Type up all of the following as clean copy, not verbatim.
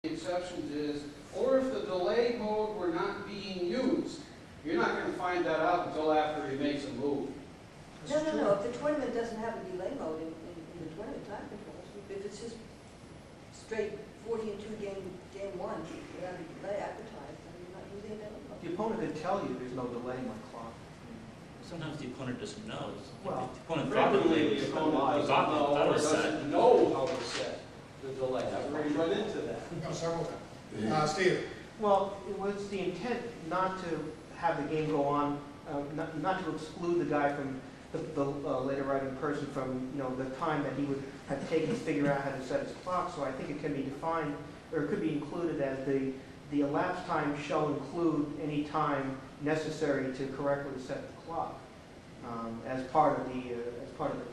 The exceptions is, or if the delay mode were not being used. You're not going to find that out until after he makes a move. No. If the tournament doesn't have a delay mode in the tournament time controls, if it's just straight 40-2 game one without a delay advertised, then you're not using a delay mode. The opponent could tell you there's no delay in my clock. Sometimes the opponent doesn't know. Well, the opponent Frequently, the opponent doesn't know how to set the delay. I've already run into that. Several times. Steve? Well, it was the intent not to have the game go on, not to exclude the guy from the later writing person from the time that he would have taken to figure out how to set his clock. So I think it can be defined, or it could be included as the elapsed time shall include any time necessary to correctly set the clock as part of the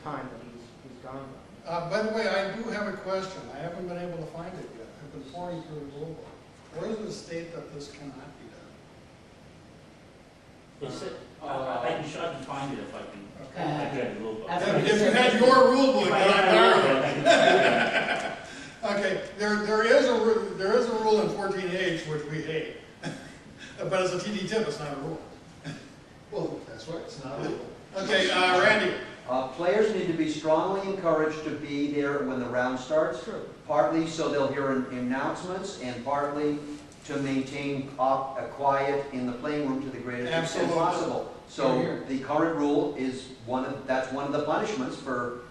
time that he's gone by. By the way, I do have a question. I haven't been able to find it yet. I've been pouring through the rule book. Where does it state that this cannot be done? Is it? I can find it if I can. I get a little bit. If you had your rule book, then I'd borrow it. Okay, there is a rule in 14H which we hate, but it's a TD tip. It's not a rule. Well, that's right. It's not a rule. Okay, Randy. Players need to be strongly encouraged to be there when the round starts. True. Partly so they'll hear announcements, and partly to maintain a quiet in the playing room to the greatest extent possible. So the current rule is that's one of the punishments for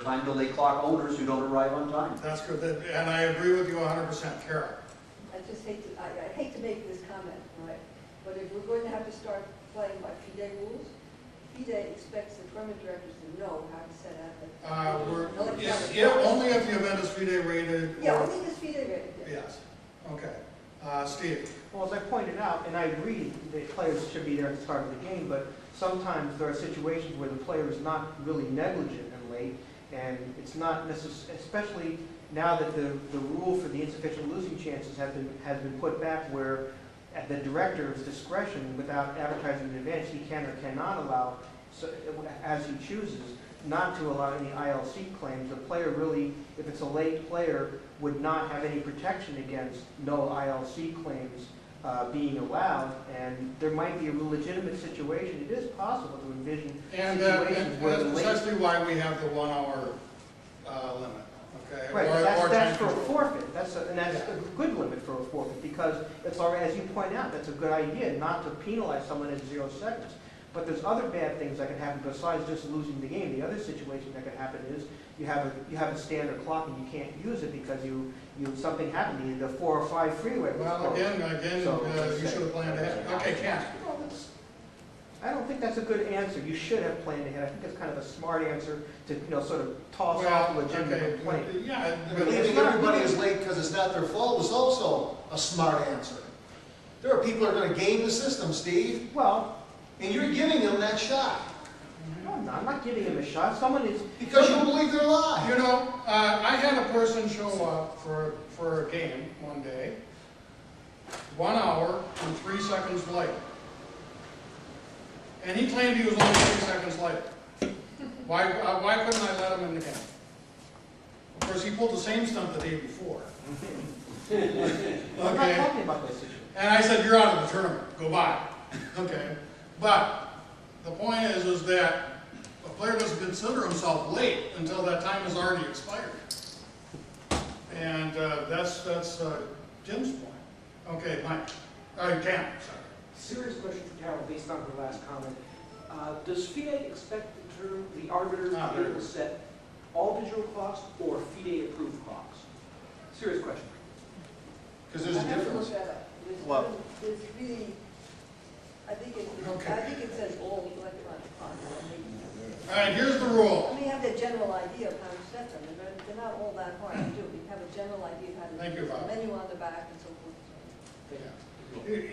time delay clock owners who don't arrive on time. That's good, and I agree with you 100%, Carol. I just hate to make this comment, right? But if we're going to have to start playing by FIDE rules, FIDE expects the tournament directors to know how to set up Only if the event is FIDE rated. Yeah, only if it's FIDE rated. Yes. Okay. Steve. Well, as I pointed out, and I agree that players should be there at the start of the game, but sometimes there are situations where the player is not really negligent and late, and it's not necessary, especially now that the rule for the insufficient losing chances has been put back, where at the director's discretion, without advertising in advance, he can or cannot allow, as he chooses, not to allow any ILC claims. The player really, if it's a late player, would not have any protection against no ILC claims being allowed, and there might be a legitimate situation. It is possible to envision situations where the late... That's precisely why we have the 1 hour limit. Okay. Right, that's for a forfeit. That's a good limit for a forfeit, because it's already, as you point out, that's a good idea, not to penalize someone at 0 seconds. But there's other bad things that can happen besides just losing the game. The other situation that can happen is you have a standard clock and you can't use it because something happened. You need a 4 or 5 freeway. Well, again, you should have planned ahead. Okay, Ken. I don't think that's a good answer. You should have planned ahead. I think it's kind of a smart answer to sort of toss off a legitimate complaint. Yeah, Believing everybody is late because it's not their fault is also a smart answer. There are people who are going to game the system, Steve. Well, and you're giving them that shot. No, I'm not giving him a shot. Someone is... Because you believe their lie. You know, I had a person show up for a game one day, 1 hour and 3 seconds late. And he claimed he was only 3 seconds late. Why couldn't I let him in the game? Of course, he pulled the same stunt the day before. I'm not talking about this issue. And I said, you're out of the tournament. Go by. Okay. But the point is that a player doesn't consider himself late until that time has already expired. And that's Jim's point. Okay, Mike. Cam, sorry. Serious question for Carol based on her last comment. Does FIDE expect the arbiters to be able to set all digital clocks or FIDE-approved clocks? Serious question. Because there's a difference. Well, there's really, I think it says all electronic clocks. All right, here's the rule. I mean, you have the general idea of how to set them, and they're not all that hard to do. You have a general idea of how to Thank you, Bob. the menu on the back and so forth.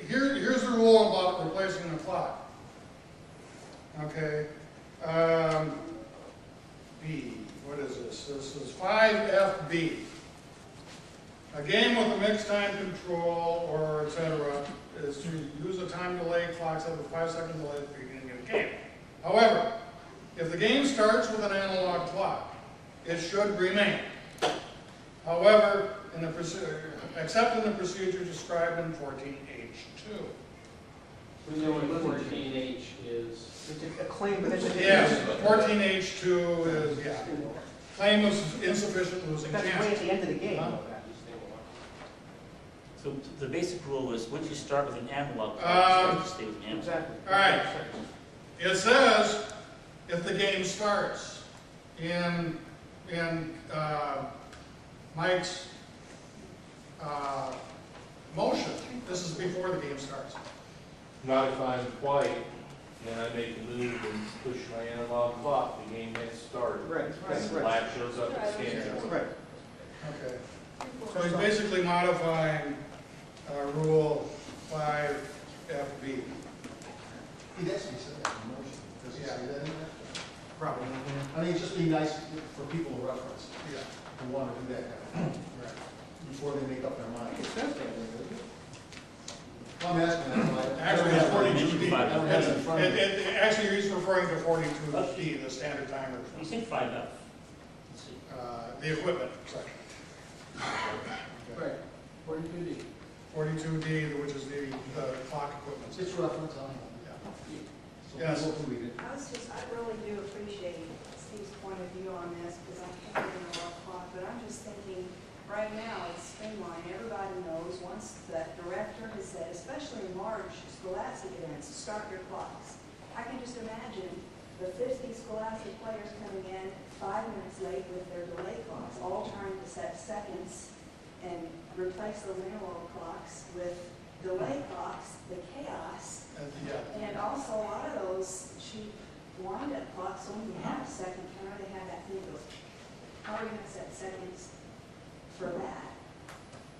Here's the rule about replacing the clock. Okay. B. What is this? This is 5FB. A game with a mixed time control or etc. is to use a time delay clock set with 5 second delay at the beginning of the game. However, if the game starts with an analog clock, it should remain. However, in the except in the procedure described in 14H2. We know what 14H is. It's a claim, but it's a. Yes, 14H2 is, yeah, claim of insufficient losing That's way at chance. the end of the game. Huh? So the basic rule is, once you start with an analog Um, clock, you stay with analog. Exactly. All right. It says, if the game starts in Mike's motion, this is before the game starts. Not if I'm quiet, and I make a move and push my analog clock, the game has started. Right, And the right. flag shows up, it stands. Right. Okay. So he's basically modifying Rule 5FB. He'd actually said that in the motion. Does he Yeah. say that in there? Probably. I mean, it'd just be nice for people to reference, Yeah. who want to do that Right. before they make up their mind. It says that, doesn't it? Well, I'm asking that. why- Actually, it's 42D. I don't have it in front of me. Actually, he's referring to 42D, the standard timer, You say 5F. Let's see. the equipment section. Right, 42D. 42D, which is the clock equipment. It's reference on it. So Yes. people can read it. I really do appreciate Steve's point of view on this, because I can't get a rough clock, but I'm just thinking, right now, it's streamlined, everybody knows, once the director has said, especially in March, scholastic events, start your clocks. I can just imagine the 50 scholastic players coming in 5 minutes late with their delay clocks, all trying to set seconds and replace those analog clocks with delay clocks, the chaos. Yeah. And also, a lot of those cheap wind-up clocks, when you have a second counter, they have that thing goes, how are you gonna set seconds for that?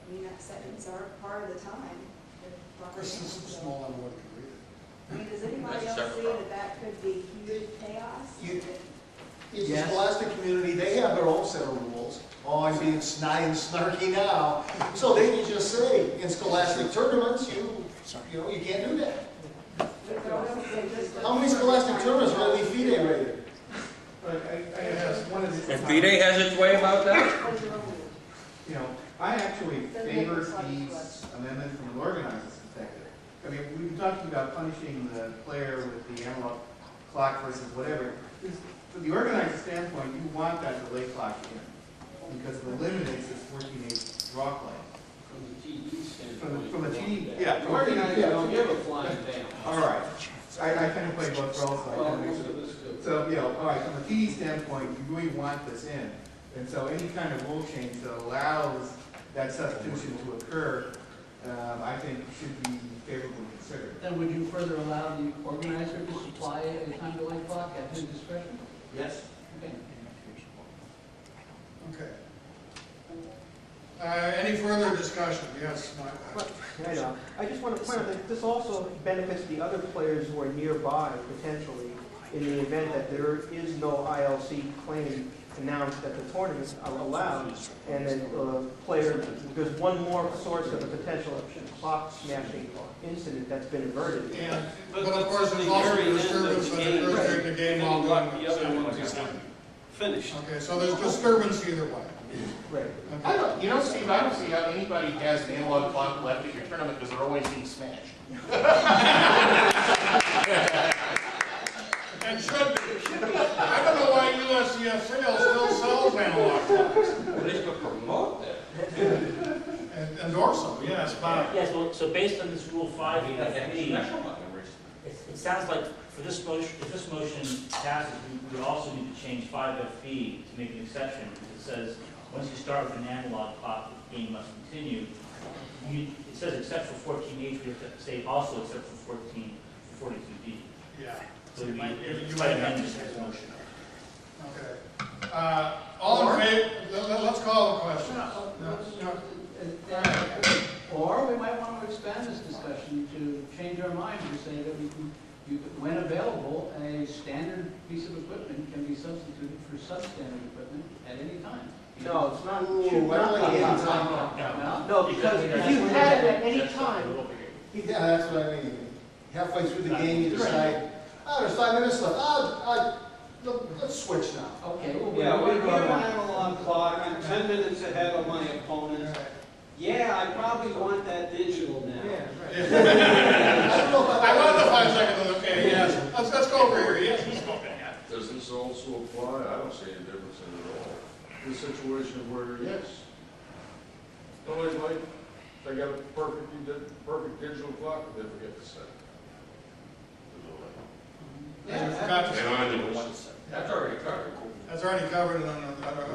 I mean, that seconds are part of the time. Of course, this is a small number, one can read it. I mean, does anybody That's a else separate see that that could be huge chaos? It's the Yes. scholastic community, they have their own set of rules. Oh, I'm being snide and snarky now. So they can just say, in scholastic tournaments, you can't do that. How many scholastic tournaments are really FIDE rated? But I wanted to. And FIDE has its way about that? You know, I actually favor Steve's amendment from an organizer's perspective. I mean, we've been talking about punishing the player with the analog clock versus whatever. From the organizer standpoint, you want that delay clock in, because it eliminates this 14-8 draw play. From the TD standpoint. From a TD, The yeah. organizers don't give a flying damn. All right. I kind of play both roles, so I Well, kind of most make of sure. us do. So, you know, all right, from a TD standpoint, you really want this in. And so any kind of rule change that allows that substitution to occur, I think should be favorably considered. Then would you further allow the organizer to supply a time delay clock at his discretion? Yes. Okay. Okay. Any further discussion? Yes, Mike. I know. I just want to point out that this also benefits the other players who are nearby potentially in the event that there is no ILC claim announced at the tournament allowed, and then there's one more source of a potential clock smashing incident that's been averted. And, but of course, there's also the disturbance that occurs during the game while doing The other ones are finished. Okay, so there's disturbance either way. Right. I don't, you know, Steve, I don't see how anybody has an analog clock left at your tournament because they're always being smashed. And should be. I don't know why USCF sales still sells analog clocks. At least to promote that. And endorse them, yes, but Yes, well, so based on this Rule 5 I mean, they have FB, special numbers. it sounds like for this motion, if this motion passes, we also need to change 5FB to make an exception. It says, once you start with an analog clock, the game must continue. It says except for 14H, we have to say also except for 42D. yeah. So we You might amend this as a motion. Okay. All in favor, let's call the question. Or we might want to expand this discussion to change our mind and say that when available, a standard piece of equipment can be substituted for substandard equipment at any time. No, it's not. Ooh, should I not like be it. any time. No, because if you had it at any time, Yeah, that's what I mean. Halfway through the game, you decide, oh, there's 5 minutes left. Let's switch now. Okay, well, Yeah, we we go have an on. analog analog clock, I'm 10 minutes ahead of my opponent. Yeah, I probably want that digital now. Yeah, right. I want the 5 seconds, okay, yes. Let's go over here, yes, let's go over here. Does this also apply? I don't see any difference in it at all. The situation where, yes, somebody's like, they got a perfect digital clock, but they forget to set it. You forgot to- And I didn't want to set. That's already covered. That's already covered in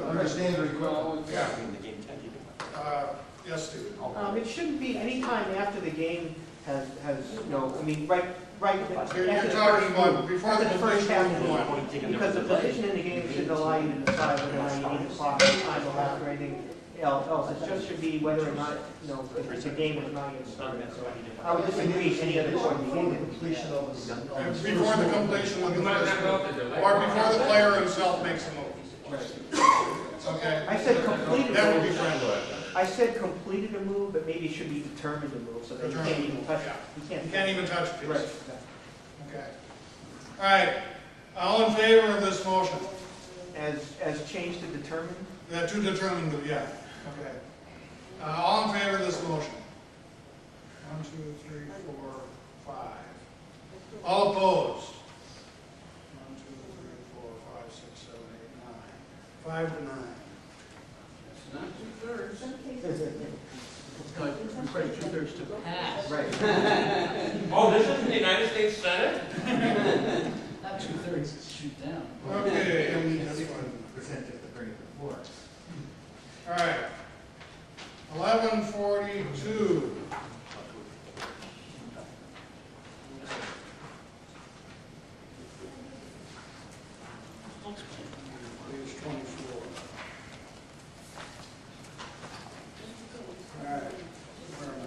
Under standard equipment. Yeah. Yes, Steve? It shouldn't be any time after the game has, you know, I mean, right. You're after the talking first about move, before after the first completion half of the move. point. Because the position in the game shouldn't allow you to decide whether or not you need to clock the time left or anything else. It just should be whether or not, you know, if the game was not yet started. So I would disagree any other point in the game. Completion of the. Before the completion of the first move, or before the player himself makes a move. Okay? I said completed. That would be friendly. I said completed a move, but maybe it should be determined to move, so that you can't even touch it. You can't even touch it. Right. Okay. All right. All in favor of this motion? As changed to determine? To determine, yeah. Okay. All in favor of this motion? 1, 2, 3, 4, 5. All opposed? 1, 2, 3, 4, 5, 6, 7, 8, 9. 5 to 9. It's not 2/3. Some cases, No, it requires 2/3 to pass. Right. Oh, this isn't the United States Senate? Not 2/3 to shoot down. Okay. That's one percent just to bring it to the floor. All right. 11:42. Page 24. All right. Where am I?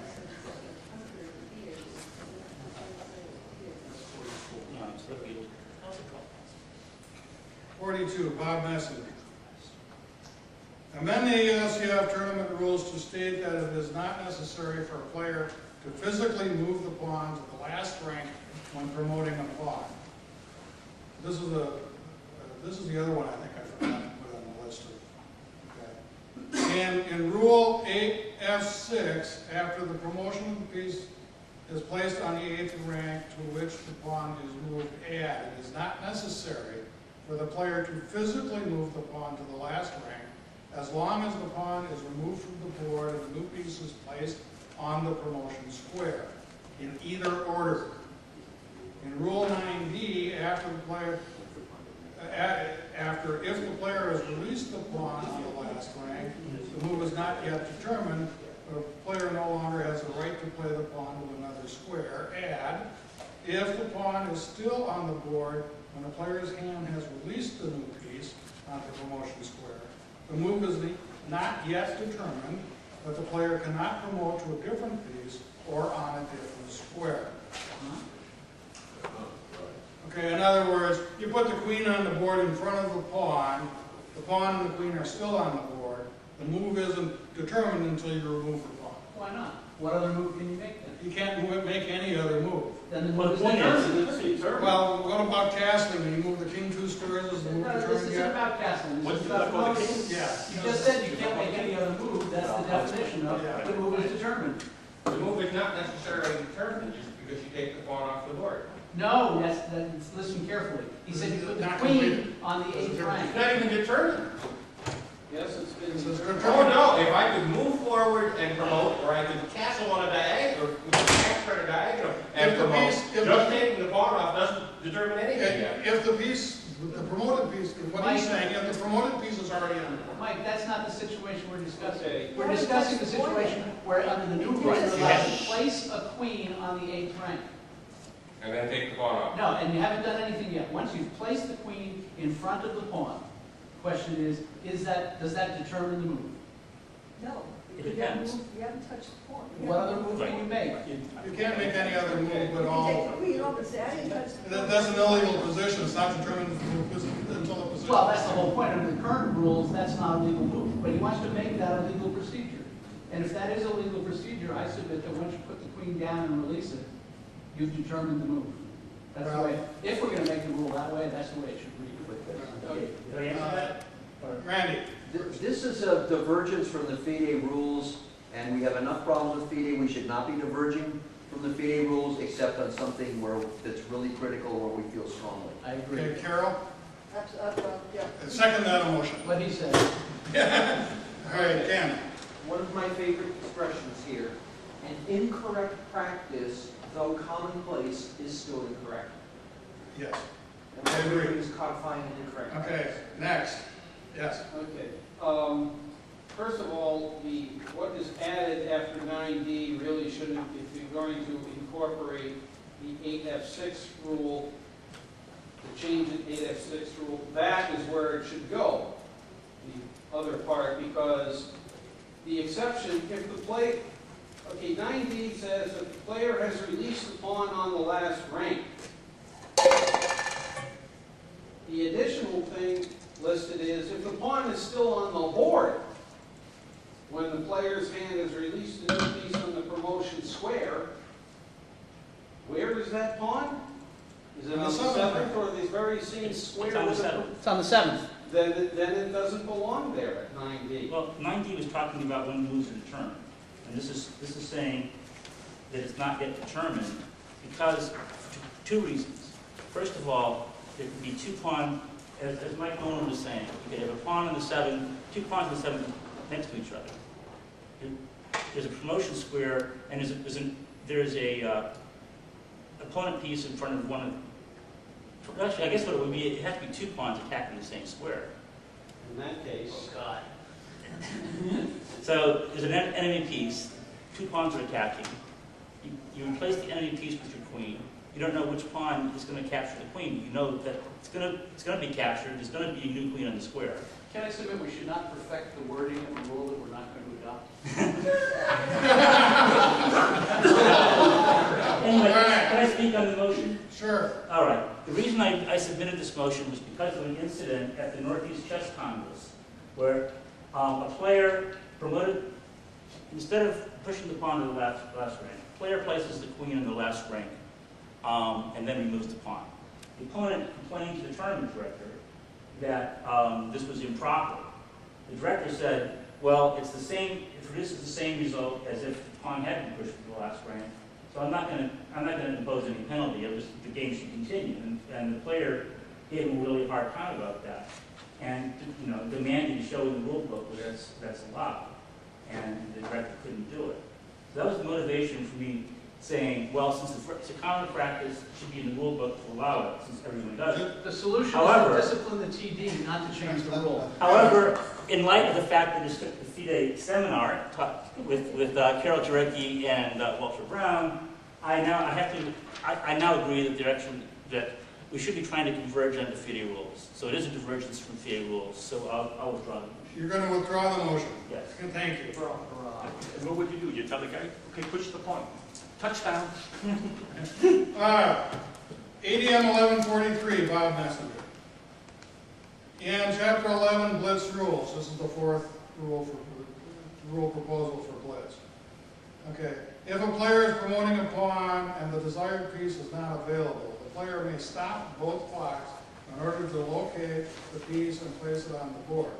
42, Bob Messenger. Amend the USCF tournament rules to state that it is not necessary for a player to physically move the pawn to the last rank when promoting a pawn. This is the other one I think I forgot to put on the list of. Okay. And in Rule 8F6, after the promotion of the piece is placed on the 8th rank to which the pawn is moved, add, it is not necessary for the player to physically move the pawn to the last rank as long as the pawn is removed from the board and the new piece is placed on the promotion square, in either order. In Rule 9D, if the player has released the pawn on the last rank, the move is not yet determined, the player no longer has the right to play the pawn to another square. Add, if the pawn is still on the board when the player's hand has released the new piece on the promotion square, the move is not yet determined, but the player cannot promote to a different piece or on a different square. Okay, in other words, you put the queen on the board in front of the pawn and the queen are still on the board, the move isn't determined until you remove the pawn. Why not? What other move can you make then? You can't make any other move. Then the Well, move the is point is, determined. Well, what about castling? When you move the king 2 squares, is the move No, this determined isn't yet? about castling, this What's is the- about what the promoting. Yeah. You just said you can't make any other move, that's the definition of, Yeah. the move is determined. The move is not necessarily determined just because you take the pawn off the board. No, listen carefully. He said you put the Not queen completed. on the 8th rank. It's not even determined. Yes, it's been. It says Oh, determined. no, if I could move forward and promote, or I could castle on a diagonal, or transfer a diagonal and If the promote, piece- if just the- taking the pawn off doesn't determine anything yet. If the piece, the promoted piece, what he's saying, if the promoted piece is already on the board. Mike, that's not the situation we're discussing. Okay. We're discussing the situation where under the new rules, you're allowed to place a queen on the 8th rank. And then take the pawn off. No, and you haven't done anything yet. Once you've placed the queen in front of the pawn, the question is does that determine the move? no, It you haven't depends. moved, you haven't touched the pawn. You What haven't other moved move can you make? You can't make any other move You but can all. take the queen off and say, I didn't touch the pawn. That's an illegal position, it's not determined until the position. Well, that's the whole point. Under the current rules, that's not a legal move. But he wants to make that a legal procedure. And if that is a legal procedure, I submit that once you put the queen down and release it, you've determined the move. That's the way, if we're going to make the rule that way, that's the way it should read. Did I answer that? Randy? This is a divergence from the FIDE rules, and we have enough problems with FIDE. We should not be diverging from the FIDE rules, except on something that's really critical, where we feel strongly. I agree. Okay, Carol? Yeah. Second that motion. What he said. All right, Ken? One of my favorite expressions here, an incorrect practice, though commonplace, is still incorrect. Yes. And I what we're agree. doing is codifying an incorrect Okay, practice. next. Yes. Okay. First of all, what is added after 9D really shouldn't, if you're going to incorporate the 8F6 rule, to change the 8F6 rule, that is where it should go, the other part, because the exception, if the play, okay, 9D says if the player has released the pawn on the last rank. The additional thing listed is if the pawn is still on the board when the player's hand has released a new piece on the promotion square, where is that pawn? Is it on the seventh or the very same square? It's on the seventh. It's on the 7th. Then it doesn't belong there at 9D. Well, 9D was talking about when moves are determined. And this is saying that it's not yet determined because for two reasons. First of all, there could be two pawns, as Mike Nolan was saying, you could have a pawn on the 7th, two pawns on the 7th next to each other. There's a promotion square, and there's a opponent piece in front of one of. Actually, I guess what it would be, it has to be two pawns attacking the same square. In that case. Oh God. So there's an enemy piece. Two pawns are attacking. You replace the enemy piece with your queen. You don't know which pawn is going to capture the queen. You know that it's going to be captured. There's going to be a new queen on the square. Can I submit we should not perfect the wording of a rule that we're not going to adopt? Anyway, can I speak on the motion? Sure. All right. The reason I submitted this motion was because of an incident at the Northeast Chess Congress where a player promoted, instead of pushing the pawn to the last rank, the player places the queen in the last rank and then removes the pawn. The opponent complained to the tournament director that this was improper. The director said, well, it's the same, it produces the same result as if the pawn had been pushed to the last rank. So I'm not going to impose any penalty. The game should continue, and the player gave him a really hard time about that, and demanded to show in the rule book where that's allowed, and the director couldn't do it. So that was the motivation for me saying, well, since it's a common practice, it should be in the rule book to allow it, since everyone does it. The solution However, is to discipline the TD, not to change the rule. However, in light of the fact that I just took the FIDE seminar with Carol Jarecki and Walter Brown, I now agree that we should be trying to converge on the FIDE rules. So it is a divergence from FIDE rules. So I'll withdraw the motion. You're going to withdraw the motion? Yes. Thank you. And what would you do? You tell the guy, okay, push the point. Touchdown. ADM 1143, Bob Messenger. In Chapter 11, Blitz rules. This is the fourth rule proposal for Blitz. Okay. If a player is promoting a pawn and the desired piece is not available, the player may stop both clocks in order to locate the piece and place it on the board.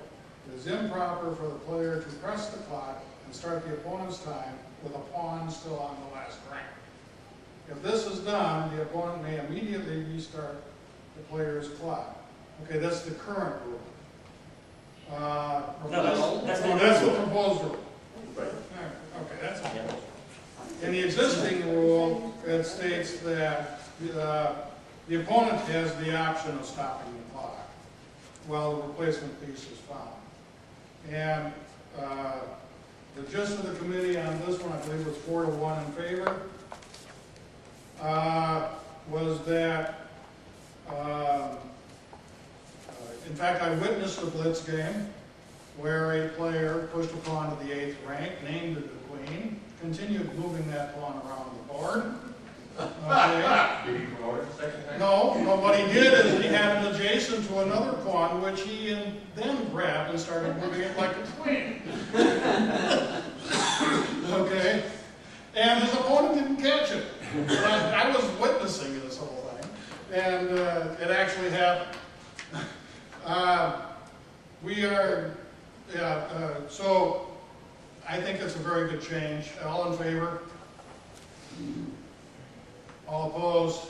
It is improper for the player to press the clock and start the opponent's time with a pawn still on the last rank. If this is done, the opponent may immediately restart the player's clock. Okay, that's the current rule. That's the proposed rule. Right. Okay, that's okay. In the existing rule, it states that the opponent has the option of stopping the clock while the replacement piece is found. And the gist of the committee on this one, I believe, was 4-1 in favor, was that, in fact, I witnessed a blitz game where a player pushed a pawn to the 8th rank, named it the queen, continued moving that pawn around the board. Okay. Did he promote it second time? No, what he did is he had it adjacent to another pawn, which he then grabbed and started moving it like a queen. Okay? And his opponent didn't catch it. I was witnessing this whole thing, and it actually happened. We are So I think it's a very good change. All in favor? All opposed?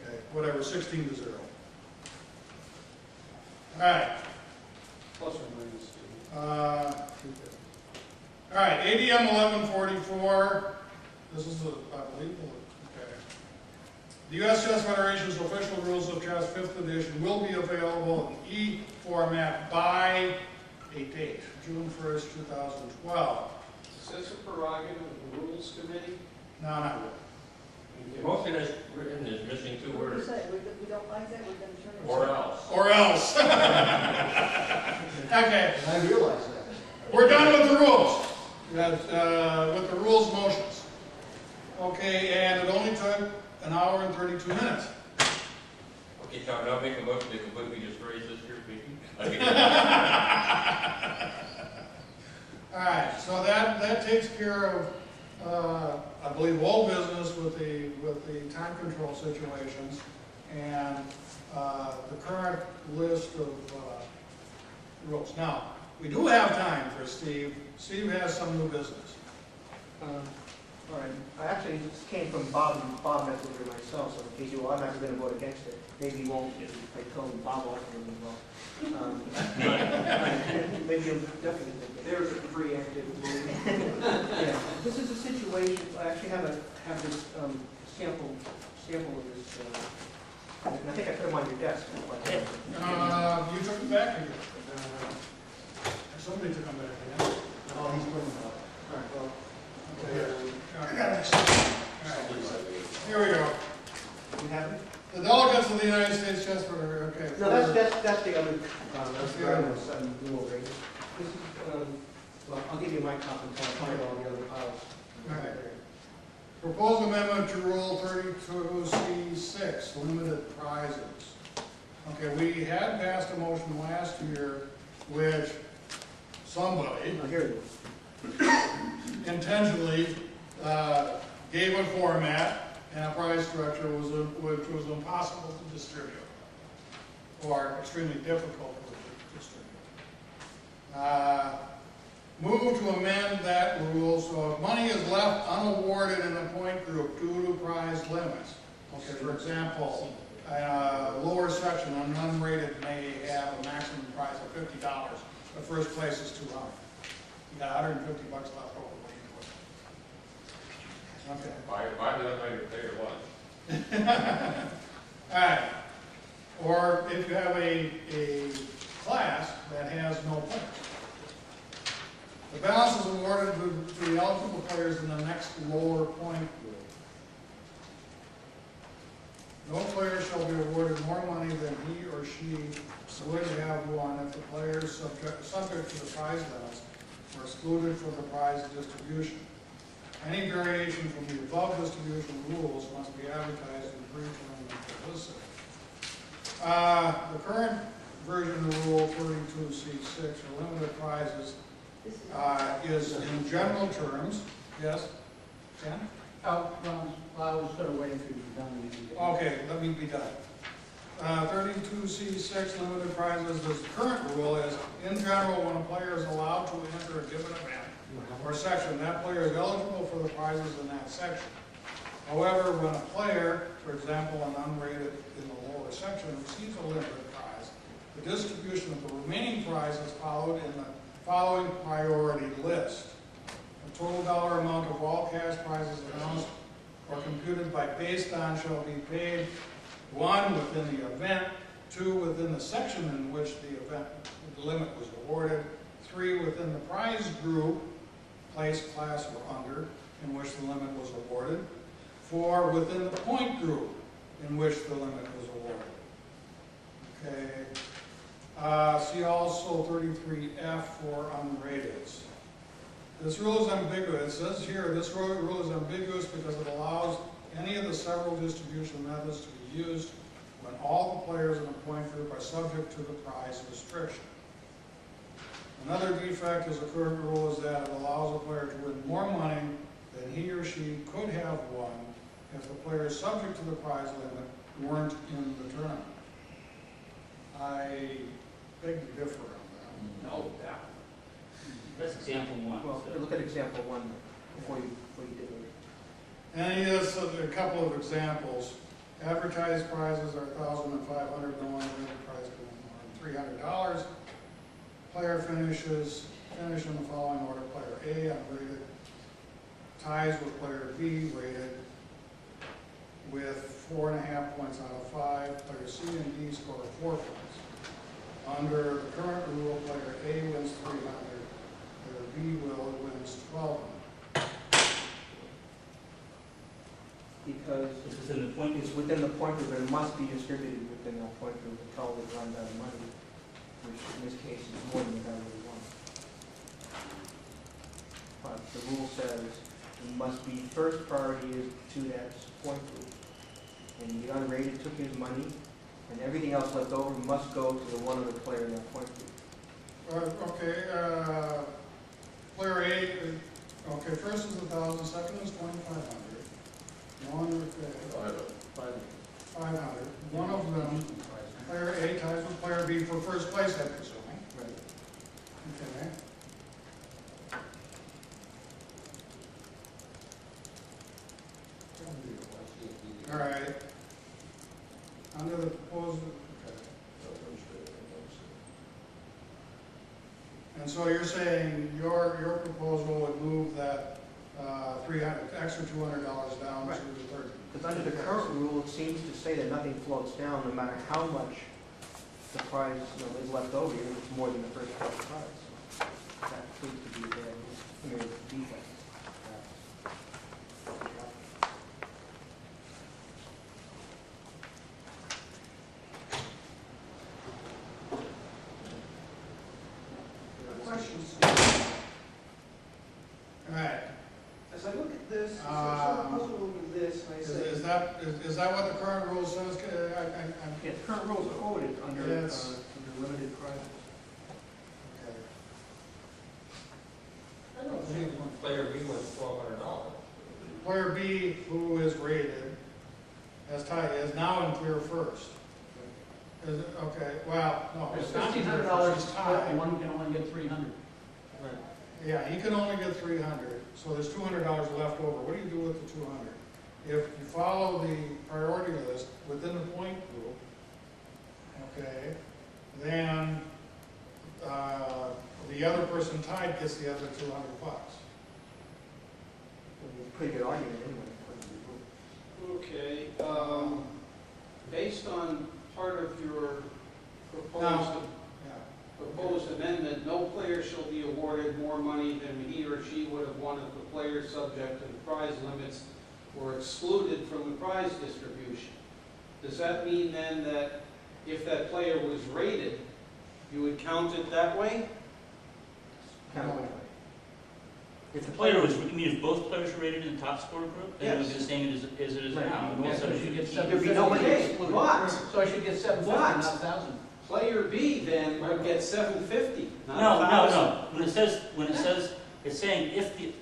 Okay, whatever, 16-0. All right. Plus or minus two. All right, ADM 1144. This is, I believe, okay. The USCF Federation's official rules of chess 5th edition will be available in e-format by a date, June 1st, 2012. Is this a prerogative of the Rules Committee? No, not really. The motion is written is missing two What do you words, say? We don't like that, we're gonna turn it. or else. Or else. Okay, And I realize that. we're done with the rules. With the rules motions. Okay, and it only took an hour and 32 minutes. Okay, Tom, I'll make a motion to completely destroy this here speaking. All right, so that takes care of, I believe, all business with the time control situations and the current list of rules. Now, we do have time for Steve. Steve has some new business. All right, I actually, this came from Bob Messenger myself, so in case you are not going to vote against it, maybe you won't, I told Bob off on it as well. Maybe you'll definitely think it. There's a preemptive move. Yeah, this is a situation, I actually have this sample of this, and I think I put them on your desk. You took them back again. Somebody took them back again. Oh, he's putting it up. All right, well, I got this. All right. Here we go. you have it? The delegates of the United States Chess Federation, okay. No, that's the other, that's the other rule right? This is, well, I'll give you my copy until I find all the other files. All right. Proposed amendment to Rule 32C6, limited prizes. Okay, we had passed a motion last year which somebody Oh, here it is. intentionally gave a format and a prize structure which was impossible to distribute or extremely difficult to distribute. Move to amend that rule so if money is left unawarded in a point group due to prize limits. Okay, for example, lower section, an unrated may have a maximum prize of $50. The first place is $200. You got $150 left over. Okay. Buy the unrated player once. All right. Or if you have a class that has no points. The balance is awarded to the eligible players in the next lower point group. No player shall be awarded more money than he or she would have won if the players subject to the prize limits were excluded from the prize distribution. Any variation from the above distribution rules must be advertised in pre-tournament publicity. The current version of Rule 32C6, or limited prizes, is in general terms. Yes? Ken? Oh, well, I was sort of waiting for you to be done. Okay, let me be done. 32C6 limited prizes, the current rule is, in general, when a player is allowed to enter a given event or section, that player is eligible for the prizes in that section. However, when a player, for example, an unrated in the lower section, receives a limited prize, the distribution of the remaining prizes followed in the following priority list. The total dollar amount of all cash prizes announced or computed by based on shall be paid: 1, within the event; 2, within the section in which the event limit was awarded; 3, within the prize group, place, class, or under, in which the limit was awarded; 4, within the point group in which the limit was awarded. Okay. See also 33F for unrateds. This rule is ambiguous. It says here, this rule is ambiguous because it allows any of the several distribution methods to be used when all the players in a point group are subject to the prize restriction. Another defect is the current rule is that it allows a player to win more money than he or she could have won if the players subject to the prize limit weren't in the tournament. I beg to differ on that. No doubt. That's example one. Well, So- look at example one before you did it. And he has a couple of examples. Advertised prizes are $1,500, no unrated prize more than $300. Player finish in the following order: player A unrated, ties with player B rated with 4.5 points out of 5. Player C and D score 4 points. Under the current rule, player A wins 300, player B wins 1,200. Because It's within the point. it's within the point group, but it must be distributed within that point group until they run out of money, which in this case is more than the value we want. But the rule says it must be first priority is to that point group. And the unrated took his money, and everything else left over must go to the one other player in that point group. Player A, okay, first is 1,000, second is 2,500. One, okay, 500. One of them, player A ties with player B for first place, I'm presuming. Right. Okay. All right. Under the proposal, okay. And so you're saying your proposal would move that extra $200 down Right. to the 30? Because under the current rule, it seems to say that nothing floats down, no matter how much the prize is left over, even if it's more than the first place prize. So that seems to be a defect. Questions? All right. As I look at this, I'm sort of puzzled with this, and I say, Is that what the current rule says? Yeah, the current rules are quoted under Yes. under limited prizes. I don't see player B was $1,200. Player B, who is rated, is now in clear first. Is it, okay, well, no. There's it's not in clear $1,500 first, it's split, tied. and one can only get 300. Right. Yeah, he can only get 300, so there's $200 left over. What do you do with the 200? If you follow the priority list within the point group, okay, then the other person tied gets the other 200 bucks. It's a pretty good argument anyway. Okay, based on part of your Now, proposed amendment, no player shall be awarded more money than he or she would have won if the players subject to the prize limits were excluded from the prize distribution. Does that mean then that if that player was rated, you would count it that way? Kind of way. If the player was, you mean if both players were rated in the top score group, then it would be Yes. the same as it is Right. now. Yeah, So I should get There'd be no one 750. excluded. But So I should get 750, What? not 1,000. player B then would get 750, not No, 1,000. no. When it says, it's saying if the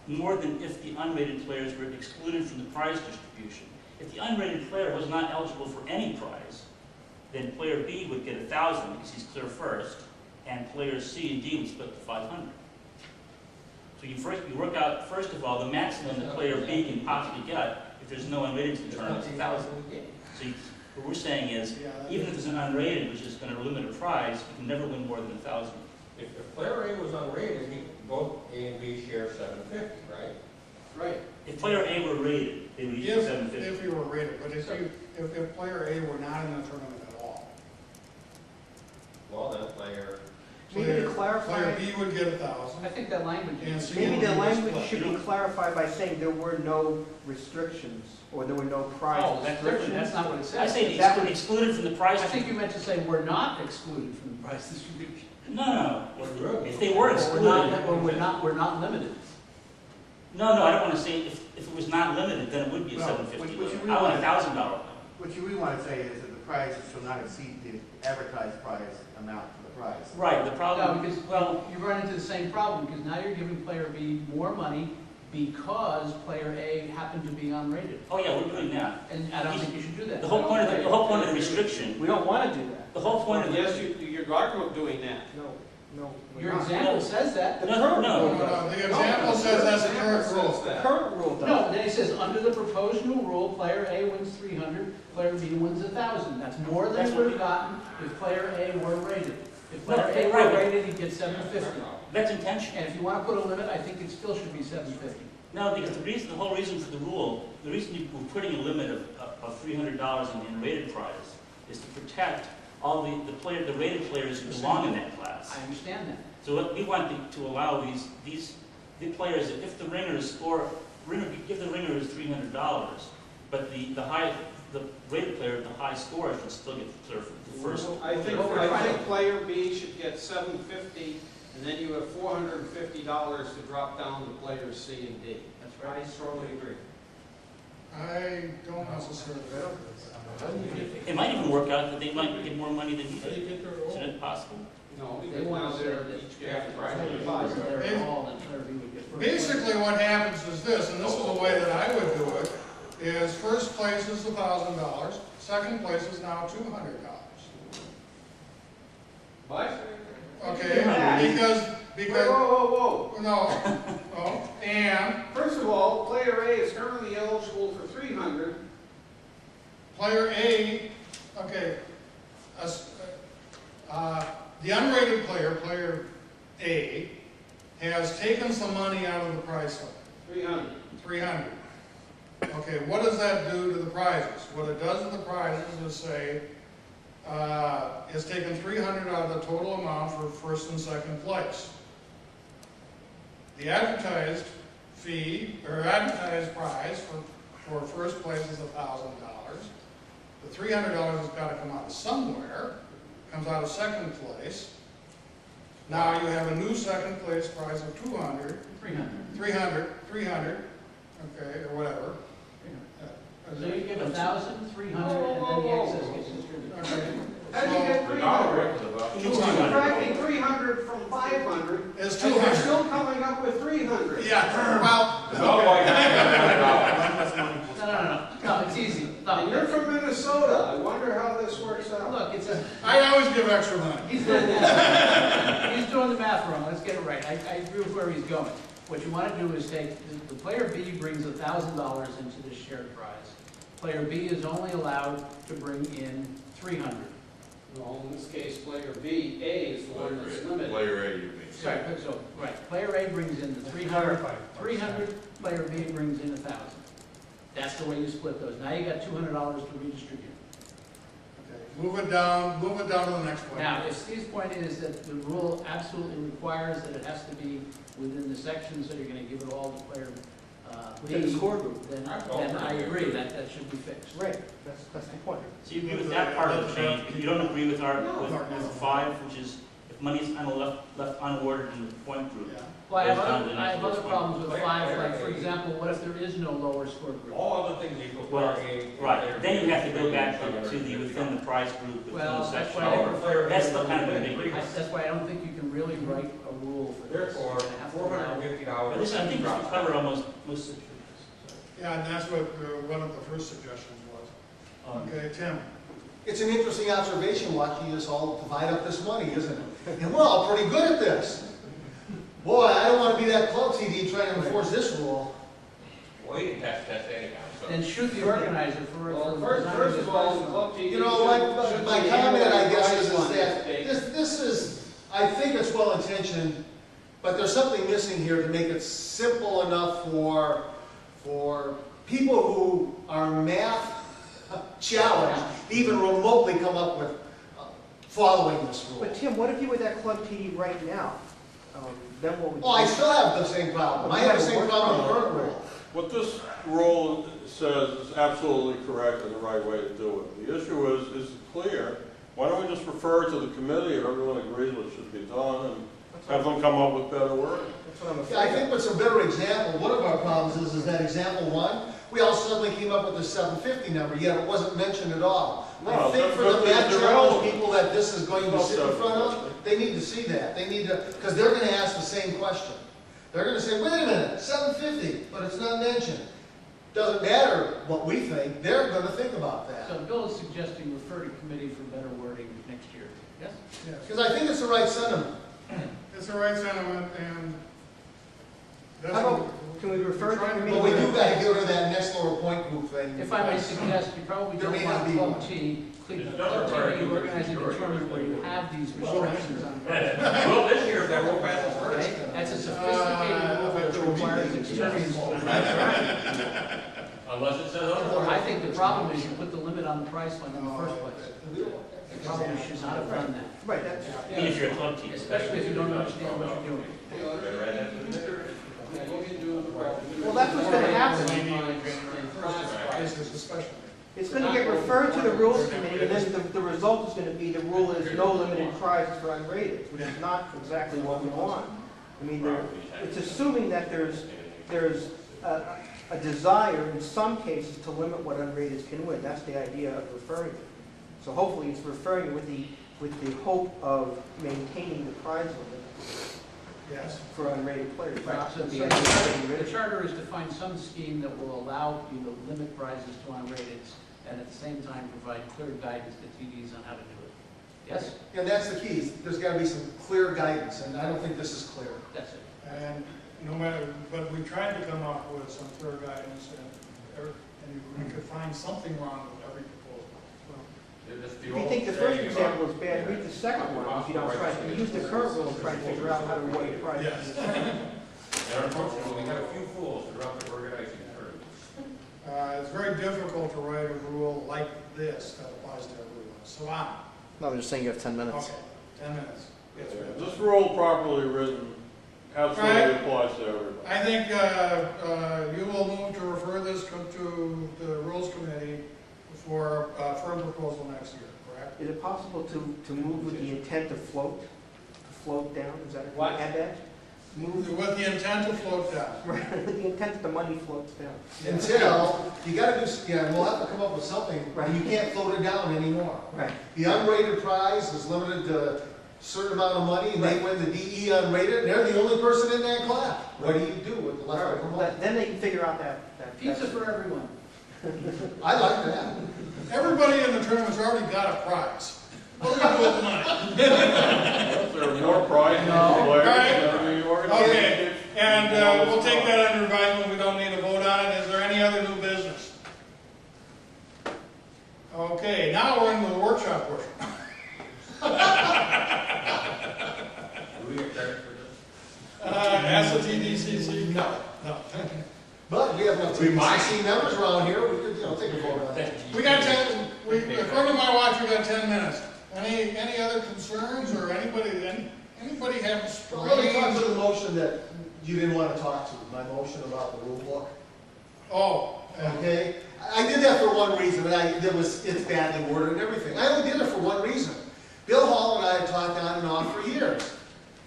unrated players were excluded from the prize distribution. If the unrated player was not eligible for any prize, then player B would get 1,000 because he's clear first, and players C and D would split the 500. So you work out, first of all, the maximum that player B can possibly get if there's no unrated in the tournament is 1,000. So what we're saying is, even if there's an unrated, which is going to limit a prize, you can never win more than 1,000. If player A was unrated, both A and B share 750, right? Right. If player A were rated, they would each get 750. If you were rated, but if player A were not in the tournament at all, Well, then player, Maybe to clarify, player B would get 1,000. I think that language And is. C maybe would the be language split. should be clarified by saying there were no restrictions, or there were no prize Oh, that's different, restrictions. that's not what it I says. say That would- excluded from the prize. I think you meant to say we're not excluded from the prize distribution. No. Really? If they were Or excluded. we're not limited. No, I don't want to say if it was not limited, then it would be a Well, 750 what you limit. really I want want- $1,000. What you really want to say is that the prize shall not exceed the advertised prize amount for the prize. Right, the No, problem, because, well, you run into the same problem, because now you're giving player B more money because player A happened to be unrated. oh yeah, we're doing that. And I don't think you should do that. The whole point of the restriction, We don't want to do that. the whole point of Yes, you are doing that. No. No, we're Your not. example says that. The No, current no. rule No, does. the example says that's the current rule. The current rule does. No, then it says, under the proposed new rule, player A wins 300, player B wins 1,000. That's more than That's he what would have gotten if player A were rated. If No, player A right. were rated, he'd get 750. That's intentional. And if you want to put a limit, I think it still should be 750. No, because the whole reason for the rule, the reason we're putting a limit of $300 in rated prizes is to protect all the rated players who belong in that class. I understand that. So what we want to allow the players, if the ringers score, give the ringers $300, but the rated player with the high score should still get the first. I think player B should get $750, and then you have $450 to drop down to players C and D. That's right. I strongly agree. I don't necessarily. It might even work out that they might get more money than he How do you did. get there at all? Isn't it possible? No, They because want now to say they're that each getting Right. $5. They're all, and player B would get first. Basically, what happens is this, and this is the way that I would do it, is first place is $1,000, second place is now $200. What? Okay, because, Whoa. no, and First of all, player A is currently eligible for 300. player A, okay, the unrated player, player A, has taken some money out of the prize fund. 300. 300. Okay, what does that do to the prizes? What it does to the prizes is say, it's taken 300 out of the total amount for first and second place. The advertised fee, or advertised prize for first place is $1,000. The $300 has got to come out of somewhere, comes out of second place. Now you have a new second place prize of 200, 300, okay, or whatever. So you give 1,000, 300, and then the excess gets distributed. Okay. How do you get The 300? dollar is about Subtracting 300 from 500, It's and you're 200. still coming up with 300. Yeah, well, It's not like No, it's easy. And you're No, from Minnesota. I wonder how this works out. look, it's a, I always give extra money. he's doing the math wrong, let's get it right. I agree with where he's going. What you want to do is take, the player B brings $1,000 into this shared prize. Player B is only allowed to bring in 300. No, in this case, player B, A is the one that's limited. Player A, you mean. Right, player A brings in the 300, player B brings in 1,000. That's the way you split those. Now you got $200 to redistribute. Move it down to the next one. Now, if Steve's point is that the rule absolutely requires that it has to be within the section, so you're gonna give it all to player Within the B, score group. then That's all I pretty agree, good. that should be fixed. Right, that's the point. So you agree with that part of the change, but you don't agree with with 5, which is if money's left unawarded in the point group. Yeah. Well, I Goes down have to the other next one. problems with 5, like, for example, what if there is no lower score group? All other things equal, Well, player A. right, then you have to go back to the within the prize group, within Well, the that's section. why That's the kind of ambiguous. That's why I don't think you can really write a rule for this. Therefore, You're gonna have to allow- $450. But this, I think, this would cover almost most situations. Yeah, and that's what one of the first suggestions was. Okay, Tim? It's an interesting observation watching us all divide up this money, isn't it? And we're all pretty good at this. Boy, I don't want to be that club CD trying to enforce this rule. Well, you can test anyhow, so. Then shoot the organizer for. Well, for first of all, the designing club TV You know, my should be comment, I guess, prize is fund that big. this is, I think it's well intentioned, but there's something missing here to make it simple enough for people who are math challenged, even remotely come up with following this rule. But Tim, what if you were that club TD right now? Then what would you? Oh, I still have the same problem. I have the same problem with the current rule. What this rule says is absolutely correct and the right way to do it. The issue is it clear? Why don't we just refer to the committee if everyone agrees what should be done and have them come up with better wording? That's what I'm afraid Yeah, I of. think what's a better example, one of our problems is that example 1, we all suddenly came up with the 750 number, yet it wasn't mentioned at all. I No, think for the 750 is math challenge irrelevant. people that this is going to It's sit not in front of, 750. they need to see that. They need to, because they're going to ask the same question. They're going to say, wait a minute, 750, but it's not mentioned. Doesn't matter what we think, they're going to think about that. So Bill is suggesting refer to committee for better wording next year. Yes? Because I think it's the right sentiment. It's the right sentiment, and that's. How about, can we refer to the But meeting? we do gotta get rid of that next lower point group thing. If I may suggest, you probably There don't may want not be Club one. T, There's Club another T, part you of organize a the tournament where you have these restrictions on. Well, this year, if that rule passes first. Okay, that's a sophisticated rule that requires extremes. Unless it says I otherwise. think the problem is you put the limit on the price fund in the first place. You probably should not have done that, Right, that's, Even if you're a club team. especially if you don't understand what you're doing. well, that's what's gonna happen. This is a special. It's gonna get referred to the rules committee, and then the result is gonna be the rule is no limited prizes for unrated, which is not exactly what we want. I mean, it's assuming that there's a desire in some cases to limit what unrateds can win. That's the idea of referring it. So hopefully it's referring it with the hope of maintaining the prize limit Yes. for unrated players. Right, not so the the idea of getting rid the of it. charter is to find some scheme that will allow you to limit prizes to unrateds and at the same time provide clear guidance to TDs on how to do it. Yes, And that's the key, there's gotta be some clear guidance, and I don't think this is clear. that's it. And no matter, but we tried to come up with some clear guidance, and we could find something wrong with every proposal. If you think the first example is bad, read the second one, if you don't try, you use the current rule and try to figure out how to award the prize. Yes. And unfortunately, we have a few fools throughout the organizing tournament. It's very difficult to write a rule like this that applies to everyone. So No, I'm just saying you have 10 okay, 10 minutes. Gets rid of it. This rule properly written absolutely Right. applies to everybody. I think you will move to refer this to the Rules Committee for further proposal next year, correct? Is it possible to move with the intent to float down, is that, What? add that? Move, With the intent to float down. with the intent that the money floats down. Until, you gotta do, yeah, we'll have to come up with something, and you can't float it down anymore. Right. The unrated prize is limited to a certain amount of money, and they win the DE unrated, and they're the only person in that class. What do you do with the leftover money? Then they can figure out that. Pizza for everyone. I like that. Everybody in the tournament's already got a prize. What are we gonna do with the money? If there are more prizes than players, then the organization Okay, gets and involved. we'll take that under advisement, we don't need a vote on it. Is there any other new business? Okay, now we're into the workshop portion. Do we get credit for this? Ask the TDCC? No. But we have enough We might. TCC members around here, we could, take a vote on that. We got 10, according to my watch, we got 10 minutes. Any other concerns, or anybody have Well, let me talk strange? to the motion that you didn't want to talk to, my motion about the rule book. Oh, Okay, I did that for one reason, and it's badly worded and everything. I only did it for one reason. Bill Hall and I have talked on and off for years,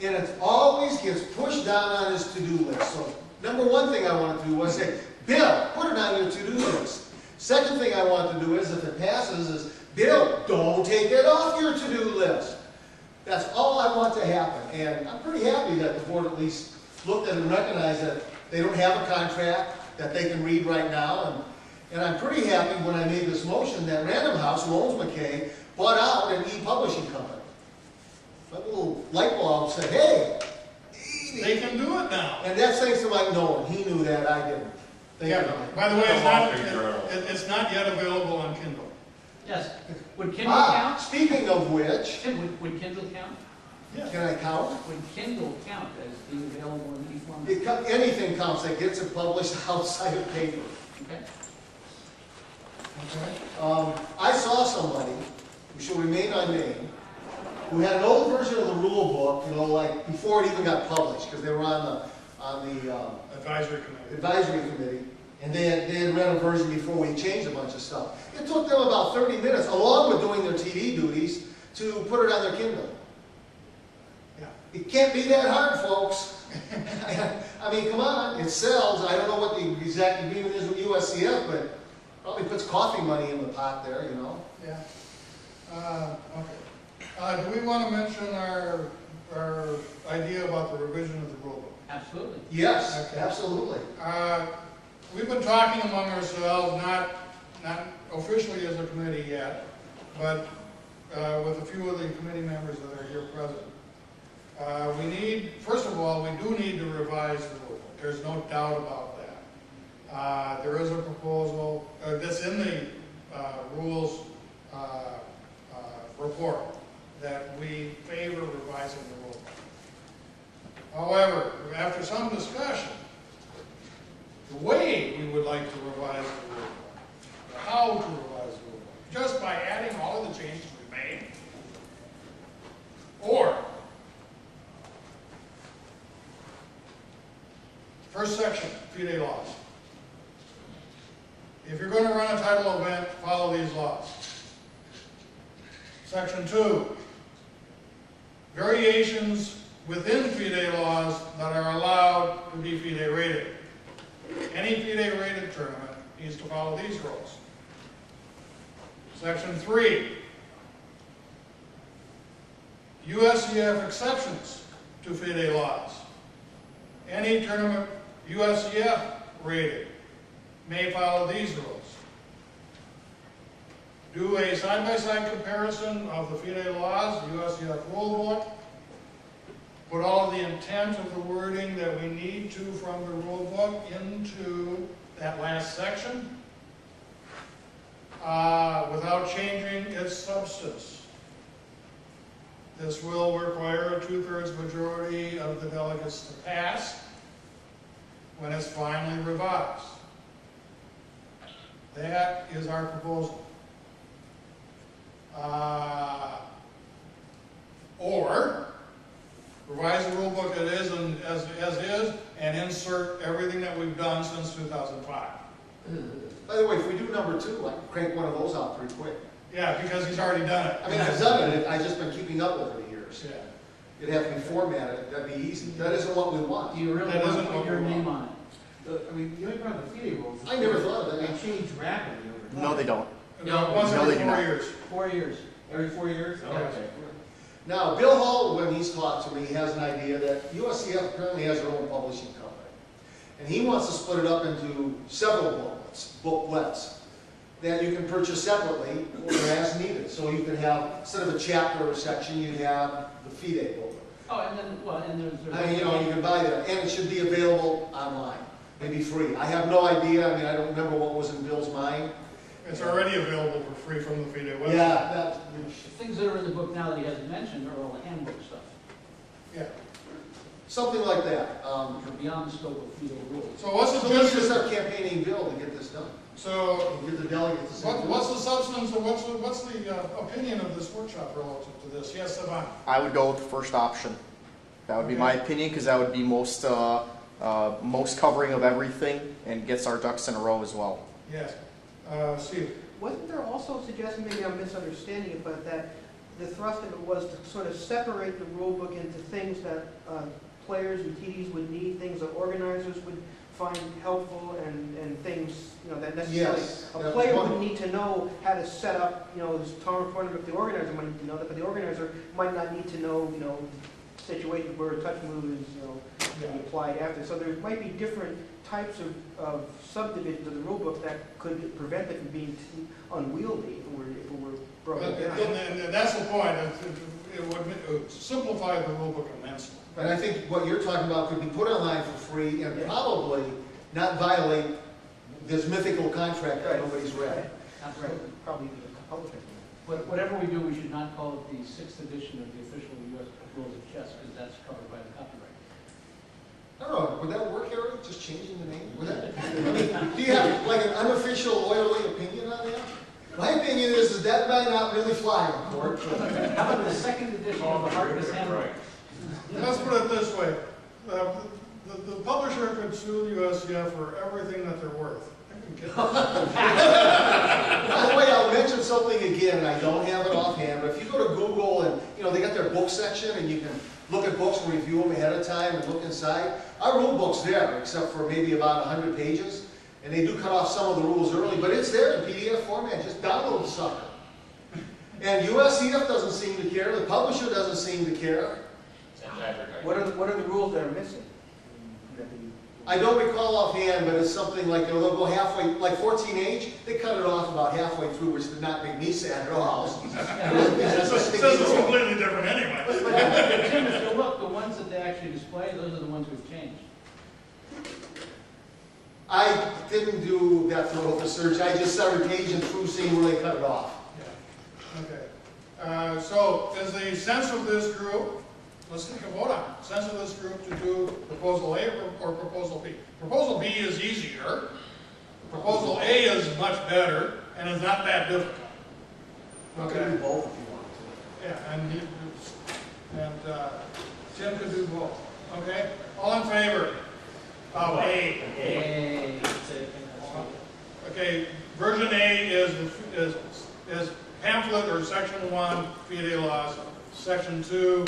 and it always gets pushed down on his to-do list. So, number one thing I wanted to do was say, Bill, put it on your to-do list. Second thing I want to do is, if it passes, is, Bill, don't take it off your to-do list. That's all I want to happen, and I'm pretty happy that the board at least looked at it and recognized that they don't have a contract that they can read right now, and I'm pretty happy when I made this motion that Random House, who owns McKay, bought out an e-publishing company. My little light bulb said, hey, they can do it now. and that's thanks to Mike Nolan. He knew that, I didn't. Thank you, Yeah, Mike. by the way, it's not yet available on Kindle. Yes. Would Kindle count? Speaking of which, Tim, would Kindle count? can I count? Would Kindle count as being available in e-format? Anything counts that gets it published outside of paper. Okay. I saw somebody, who shall remain unnamed, who had an old version of the rule book, like before it even got published, because they were on the Advisory committee. advisory committee, and they had read a version before we changed a bunch of stuff. It took them about 30 minutes, along with doing their TV duties, to put it on their Kindle. Yeah. It can't be that hard, folks. I mean, come on, it sells. I don't know what the exact agreement is with USCF, but probably puts coffee money in the pot there, Yeah. Okay. Do we want to mention our idea about the revision of the rule book? Absolutely. Yes, Okay. absolutely. We've been talking among ourselves, not officially as a committee yet, but with a few of the committee members that are here present, We need, first of all, we do need to revise the rule book. There's no doubt about that. There is a proposal that's in the rules report that we favor revising the rule book. However, after some discussion, the way we would like to revise the rule book, how to revise the rule book, just by adding all of the changes we made, or first section, FIDE laws. If you're going to run a title event, follow these laws. Section 2, variations within FIDE laws that are allowed to be FIDE rated. Any FIDE rated tournament needs to follow these rules. Section 3, USCF exceptions to FIDE laws. Any tournament USCF rated may follow these rules. Do a side-by-side comparison of the FIDE laws, the USCF rule book, put all of the intent of the wording that we need to from the rule book into that last section without changing its substance. This will require a 2/3 majority of the delegates to pass when it's finally revised. That is our proposal. Or revise the rule book as is and insert everything that we've done since 2005. By the way, if we do number 2, I can crank one of those out pretty quick. Yeah, because he's already done it. I mean, I've done it, I've just been keeping up over the years. Yeah. It'd have to be formatted, that'd be easy. That isn't what we want. Do you really That want isn't to what put your we name want. on it? I mean, the only problem with FIDE rules is I never thought of they that. change rapidly over time. No, they don't. No, once No, every they do 4 not. years. 4 years. Every 4 years? Oh, Yeah. okay. Now, Bill Hall, when he's talked to me, has an idea that USCF apparently has their own publishing company. And he wants to split it up into several booklets that you can purchase separately or as needed. So you can have, instead of a chapter or a section, you have the FIDE booklet. Oh, and then, well, and there's. I mean, you can buy that, and it should be available online, maybe free. I have no idea, I mean, I don't remember what was in Bill's mind. It's already available for free from the FIDE website. Yeah, The things that are in the book now that he hasn't mentioned are all handbook stuff. Yeah. something like that. Which are beyond the scope of FIDE rules. So what's the So let's just gist? start campaigning Bill to get this done. So And get the delegates to say. what's the substance or what's the opinion of this workshop relative to this? Yes, Savan? I would go with the first option. That would be my opinion, because that would be most covering of everything and gets our ducks in a row as well. Yes. Steve? Wasn't there also a suggestion, maybe I'm misunderstanding it, but that the thrust of it was to sort of separate the rule book into things that players and TDs would need, things that organizers would find helpful, and things, you know, that necessarily Yes, a that player was would need to know how to set up, you know, this tournament. The organizer might need to know that, but the organizer might not need to know, you know, situations where a touch move is, you know, can be applied after. So there might be different types of subdivisions of the rule book that could prevent it from being too unwieldy if it were broken down. And that's the point. It would simplify the rule book immensely. But I think what you're talking about could be put online for free and probably not violate this mythical contract that nobody's read. Absolutely. Probably be a public. Whatever we do, we should not call it the 6th edition of the official U.S. Rules of Chess, because that's covered by the copyright. I don't know, would that work, Harry, just changing the name? Would that, I mean, do you have like an unofficial lawyerly opinion on that? My opinion is that might not really fly in court. How about the 2nd edition of the Harkness Handbook? Let's put it this way. The publisher could sue USCF for everything that they're worth. By the way, I'll mention something again, and I don't have it offhand, but if you go to Google and, you know, they got their book section, and you can look at books and review them ahead of time and look inside. Our rule book's there, except for maybe about 100 pages, and they do cut off some of the rules early, but it's there in PDF format. Just download the sucker. And USCF doesn't seem to care. The publisher doesn't seem to care. It's advertising. What are the rules that are missing? That you I don't recall offhand, but it's something like they'll go halfway, like 14H, they cut it off about halfway through, which did not make me sad at all. It says it's completely different anyway. But Tim, if you look, the ones that they actually display, those are the ones we've changed. I didn't do that thorough of a search, I just started paging through seeing where they cut it off. Okay. So is the sense of this group, let's take a vote on it, sense of this group to do proposal A or proposal B? Proposal B is easier. Proposal A is much better and is not that difficult. You can do both if you want to. Yeah, and Tim could do both. Okay? All in favor of A? Hey. Okay, version A is pamphlet or section 1, FIDE laws. Section 2,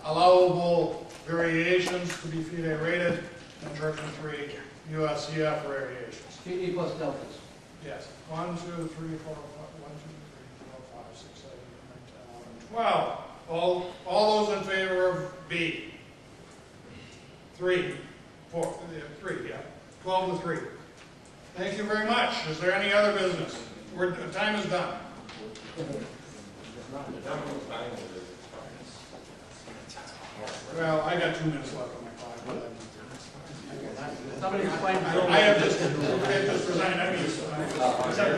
allowable variations to be FIDE rated. And version 3, USCF variations. E plus deltas. Yes. 1, 2, 3, 4, 5, 1, 2, 3, 4, 5, 6, 7, 8, 9, 10, 11, 12. All those in favor of B? 3, 4, 3, yeah. 12 to 3. Thank you very much. Is there any other business? Time is done. Well, I got 2 minutes left on my clock. Somebody explain. I have just resigned. I mean,